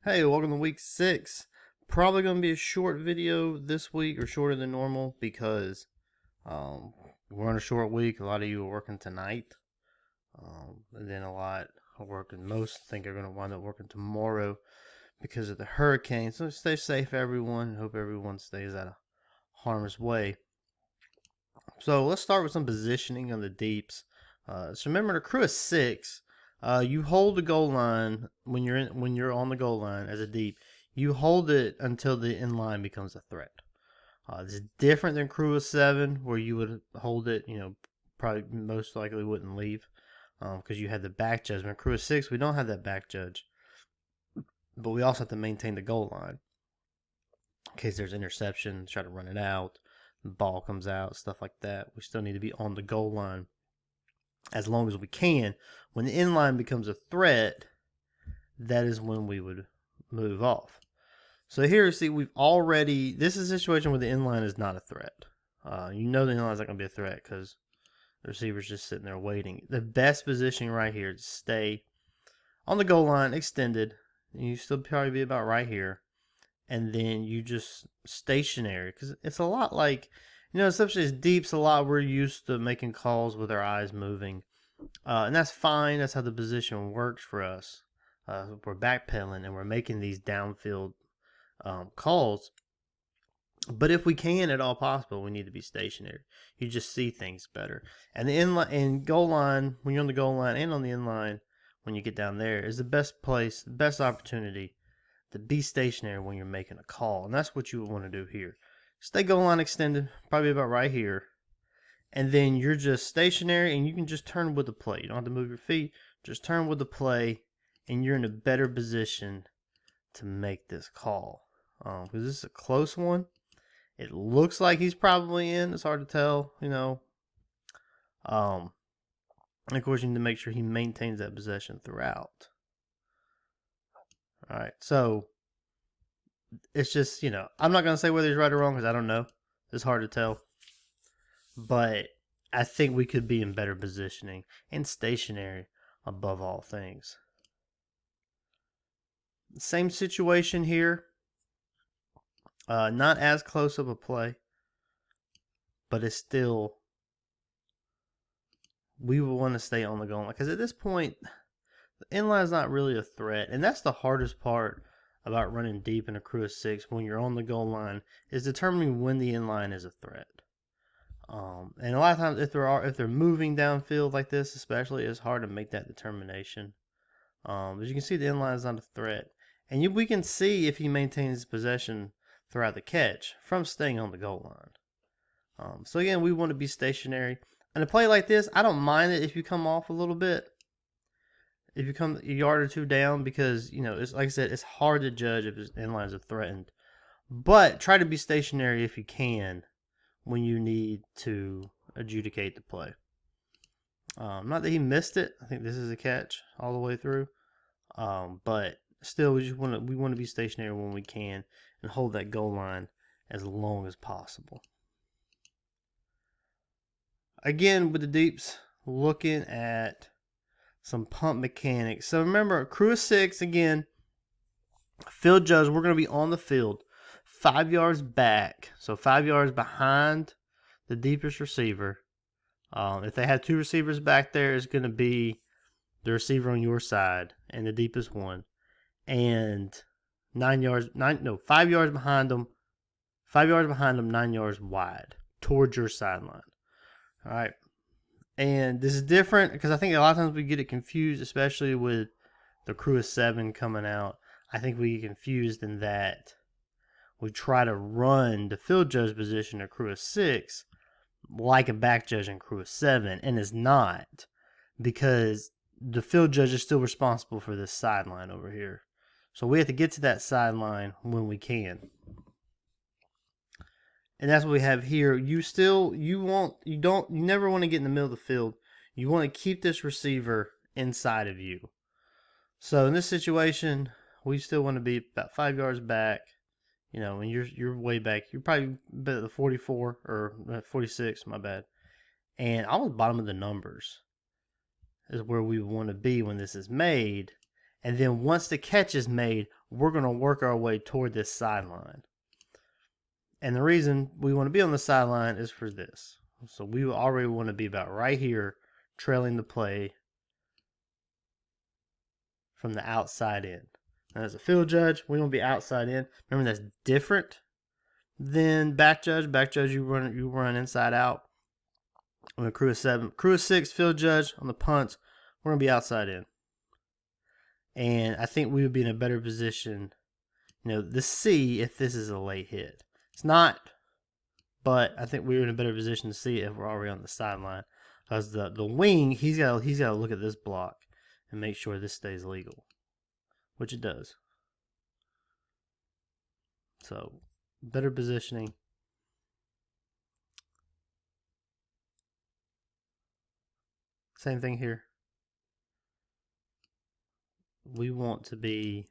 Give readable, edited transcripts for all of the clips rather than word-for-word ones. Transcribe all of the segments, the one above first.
Hey, welcome to week 6. Probably going to be a short video this week, or shorter than normal, because we're on a short week. A lot of you are working tonight, and then a lot are working. Most think are going to wind up working tomorrow because of the hurricane. So stay safe, everyone. Hope everyone stays out of harm's way. So let's start with some positioning on the deeps. So remember, the crew of 6. You hold the goal line when you're on the goal line as a deep. You hold it until the in line becomes a threat. This is different than crew of 7, where you would hold it. Probably most likely wouldn't leave because you had the back judgment. Crew of 6, we don't have that back judge, but we also have to maintain the goal line in case there's interception. Try to run it out. The ball comes out, stuff like that. We still need to be on the goal line as long as we can. When the inline becomes a threat, that is when we would move off. So here, see, this is a situation where the inline is not a threat. You know the inline is not going to be a threat because the receiver's just sitting there waiting. The best positioning right here is to stay on the goal line, extended. You still probably be about right here. And then you just stationary, because it's a lot like, especially as deep's a lot we're used to making calls with our eyes moving. And that's fine. That's how the position works for us. We're backpedaling and we're making these downfield calls. But if we can at all possible, we need to be stationary. You just see things better. And the inline and goal line, when you're on the goal line and on the inline, when you get down there, is the best place, the best opportunity to be stationary when you're making a call. And that's what you would want to do here. Stay goal line extended, probably about right here. And then you're just stationary, and you can just turn with the play. You don't have to move your feet. Just turn with the play, and you're in a better position to make this call. Because this is a close one. It looks like he's probably in. It's hard to tell, And of course, you need to make sure he maintains that possession throughout. All right, so it's just, I'm not going to say whether he's right or wrong because I don't know. It's hard to tell. But I think we could be in better positioning and stationary above all things. Same situation here. Not as close of a play, but it's still, we will want to stay on the goal line. Because at this point, the inline is not really a threat. And that's the hardest part about running deep in a crew of 6 when you're on the goal line, is determining when the inline is a threat. And a lot of times, if they're moving downfield like this, especially, it's hard to make that determination. As you can see, the inline is not a threat, and we can see if he maintains possession throughout the catch from staying on the goal line. So again, we want to be stationary. And a play like this, I don't mind it if you come off a little bit, if you come a yard or two down, because it's like I said, it's hard to judge if his inlines are threatened. But try to be stationary if you can when you need to adjudicate the play. Not that he missed it. I think this is a catch all the way through. But still, we want to be stationary when we can and hold that goal line as long as possible. Again, with the deeps, looking at some pump mechanics. So remember, crew of 6, again, field judge, we're going to be on the field 5 yards back, so 5 yards behind the deepest receiver. If they have 2 receivers back there, it's going to be the receiver on your side and the deepest one, and 5 yards behind them. 5 yards behind them, 9 yards wide towards your sideline. All right, and this is different because I think a lot of times we get it confused, especially with the crew of 7 coming out. I think we get confused in that we try to run the field judge position of crew of 6 like a back judge in crew of 7, and it's not, because the field judge is still responsible for this sideline over here. So we have to get to that sideline when we can. And that's what we have here. You never want to get in the middle of the field. You want to keep this receiver inside of you. So in this situation, we still want to be about 5 yards back. And you're way back. You're probably at the 44 or 46, my bad. And almost bottom of the numbers is where we want to be when this is made. And then once the catch is made, we're going to work our way toward this sideline. And the reason we want to be on the sideline is for this. So we already want to be about right here, trailing the play from the outside in. Now, as a field judge, we want to be outside in. Remember, that's different than back judge. Back judge, you run inside out. On a crew of 7, crew of 6, field judge on the punts, we're going to be outside in. And I think we would be in a better position, to see if this is a late hit. It's not, but I think we're in a better position to see it if we're already on the sideline. Because the wing, he's got to look at this block and make sure this stays legal, which it does. So, better positioning. Same thing here. We want to be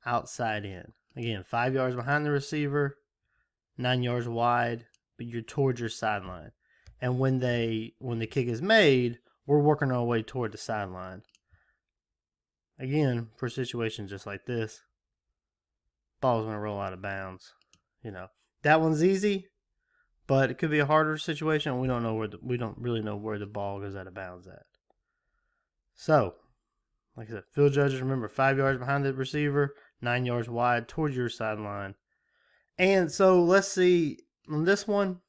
outside in. Again, 5 yards behind the receiver, 9 yards wide, but you're towards your sideline. And when the kick is made, we're working our way toward the sideline. Again, for situations just like this, ball's going to roll out of bounds. That one's easy, but it could be a harder situation. We don't really know where the ball goes out of bounds at. So, like I said, field judges, remember, 5 yards behind the receiver, 9 yards wide towards your sideline. And so let's see, on this one,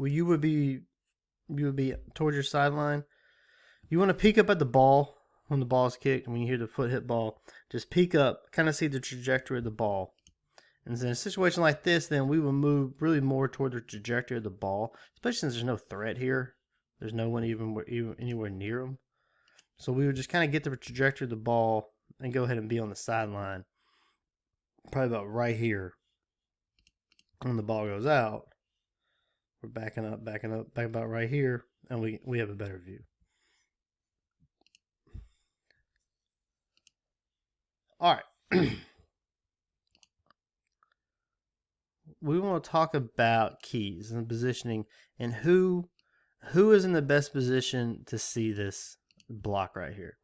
you would be towards your sideline. You want to peek up at the ball when the ball is kicked. When you hear the foot hit ball, just peek up, kind of see the trajectory of the ball. And in a situation like this, then we will move really more toward the trajectory of the ball, especially since there's no threat here. There's no one even anywhere near them. So we would just kind of get the trajectory of the ball and go ahead and be on the sideline. Probably about right here. When the ball goes out, we're backing up, back about right here, and we have a better view. All right. We want to talk about keys and positioning and who is in the best position to see this block right here.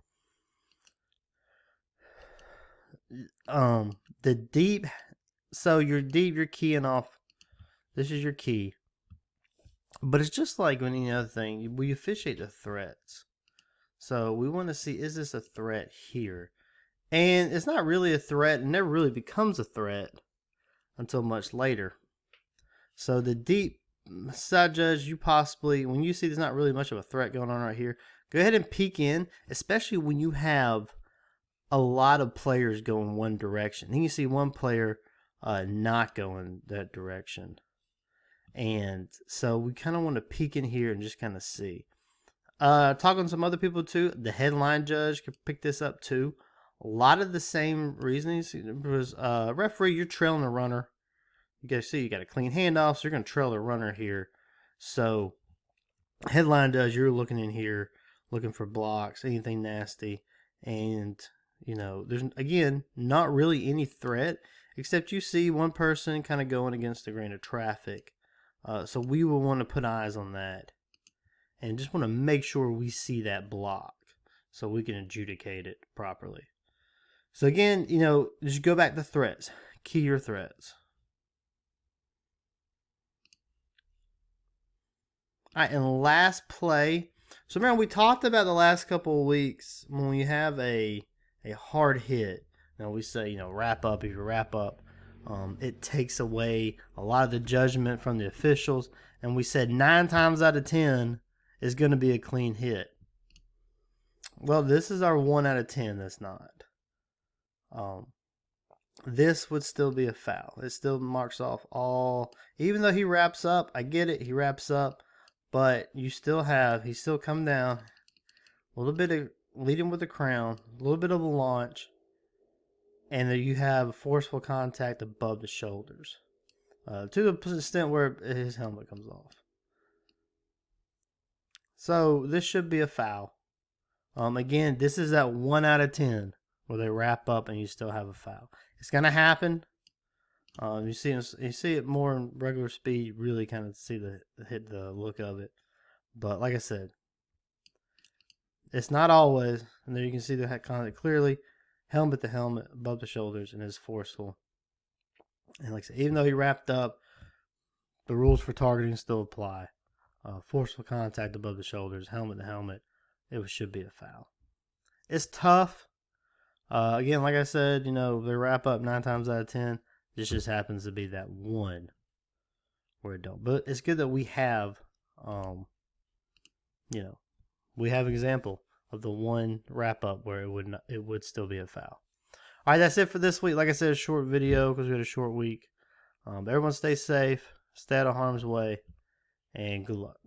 The deep, so you're keying off, this is your key. But it's just like with any other thing, we officiate the threats. So we want to see, is this a threat here? And it's not really a threat, and never really becomes a threat until much later. So the deep side judge, you possibly, when you see there's not really much of a threat going on right here, go ahead and peek in, especially when you have a lot of players going one direction. Then you see one player not going that direction. And so we kind of want to peek in here and just kind of see. Talking to some other people too, the headline judge could pick this up too. A lot of the same reasonings. Because referee, you're trailing a runner. You guys see you got a clean handoff, so you're going to trail the runner here. So headline judge, you're looking in here, looking for blocks, anything nasty. And, there's, again, not really any threat, except you see one person kind of going against the grain of traffic. So we will want to put eyes on that and just want to make sure we see that block so we can adjudicate it properly. So again, just go back to threats. Key your threats. All right, and last play. So remember, we talked about the last couple of weeks when we have a hard hit. We say, wrap up. If you wrap up, it takes away a lot of the judgment from the officials. And we said 9 times out of 10 is going to be a clean hit. Well, this is our 1 out of 10 that's not. This would still be a foul. It still marks off all. Even though he wraps up, I get it, he wraps up. But he's still come down. A little bit of leading with the crown. A little bit of a launch. And then you have forceful contact above the shoulders. To the extent where his helmet comes off. So this should be a foul. Again, this is that 1 out of 10 where they wrap up and you still have a foul. It's going to happen. You see it more in regular speed. You really kind of see the look of it. But like I said, It's not always, and there you can see the contact clearly. Helmet to helmet, above the shoulders, and is forceful. And like I said, even though he wrapped up, the rules for targeting still apply. Forceful contact above the shoulders, helmet to helmet, it should be a foul. It's tough. Again, like I said, they wrap up 9 times out of 10. This just happens to be that one where it don't. But it's good that we have, we have example of the one wrap up where it would still be a foul. All right, that's it for this week. Like I said, a short video because we had a short week. Everyone stay safe, stay out of harm's way, and good luck.